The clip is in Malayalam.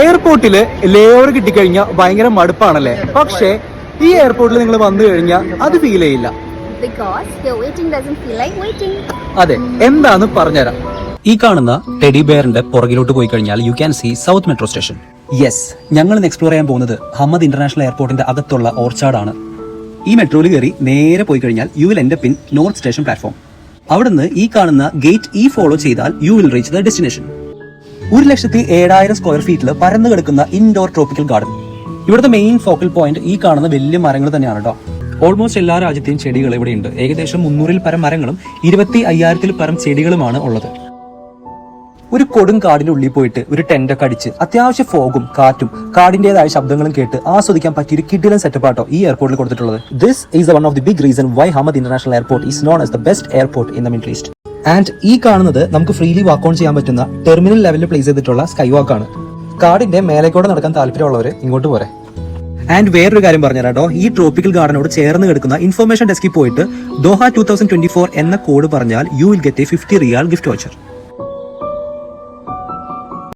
എയർപോർട്ടില് ലേ ഓവർ കിട്ടിക്കഴിഞ്ഞാൽ ഭയങ്കര മടുപ്പാണല്ലേ? പക്ഷേ ഈ എയർപോർട്ടിൽ നിങ്ങൾ വന്നു കഴിഞ്ഞാൽ അത് ഫീൽ ചെയ്യില്ല. അതെ, എന്താന്ന് പറഞ്ഞുതരാം. ഈ കാണുന്ന ടെഡി ബെയറിന്റെ പുറകിലോട്ട് പോയി കഴിഞ്ഞാൽ you can see south metro station. Yes, ഞങ്ങൾ ഇന്ന് എക്സ്പ്ലോർ ചെയ്യാൻ പോകുന്നത് ഹമ്മദ് ഇന്റർനാഷണൽ എയർപോർട്ടിന്റെ അകത്തുള്ള ഓർച്ചാർഡാണ്. ഈ മെട്രോയിൽ കയറി നേരെ പോയി കഴിഞ്ഞാൽ you will end up in north station platform. അവിടുന്ന് ഈ കാണുന്ന ഗേറ്റ് ഇ ഫോളോ ചെയ്താൽ you will reach the destination. 1,07,000 square ഫീറ്റിൽ പരന്നു കിടക്കുന്ന ഇൻഡോർ ട്രോപ്പിക്കൽ ഗാർഡൻ. ഇവിടുത്തെ മെയിൻ ഫോക്കൽ പോയിന്റ് ഈ കാണുന്ന വലിയ മരങ്ങൾ തന്നെയാണ് കേട്ടോ. ഓൾമോസ്റ്റ് എല്ലാ രാജ്യത്തെയും ചെടികൾ ഇവിടെയുണ്ട്. ഏകദേശം 300-ൽ പരം മരങ്ങളും 25,000-ൽ പരം ചെടികളുമാണ് ഉള്ളത്. ഒരു കൊടും കാടിനുള്ളിൽ പോയിട്ട് ഒരു ടെന്റൊക്കെ അടിച്ച് അത്യാവശ്യം ഫോഗും കാറ്റും കാടിന്റേതായ ശബ്ദങ്ങളും കേട്ട് ആസ്വദിക്കാൻ പറ്റിയ ഒരു കിടിലൻ സെറ്റപ്പ് ആട്ടോ ഈ എയർപോർട്ടിൽ കൊടുത്തിട്ടുള്ളത്. This is one of the big reason why Hamad international airport is known as the best airport in the Middle East. And ഈ കാണുന്നത് നമുക്ക് ഫ്രീലി വാക്ക് ഓൺ ചെയ്യാൻ പറ്റുന്ന ടെർമിനൽ ലെവലിൽ പ്ലേസ് ചെയ്തിട്ടുള്ള സ്കൈ വാക്ക് ആണ്. കാടിന്റെ മേലേക്കൂടെ നടക്കാൻ താല്പര്യമുള്ളവർ ഇങ്ങോട്ട് പോരെ. ആൻഡ് വേറൊരു കാര്യം പറഞ്ഞുതരാട്ടോ, ഈ ട്രോപ്പിക്കൽ ഗാർഡനോട് ചേർന്ന് കിടക്കുന്ന ഇൻഫർമേഷൻ ഡെസ്കിൽ പോയിട്ട് ദോഹ 2024 എന്ന കോഡ് പറഞ്ഞാൽ you will get A 50 riyal gift voucher.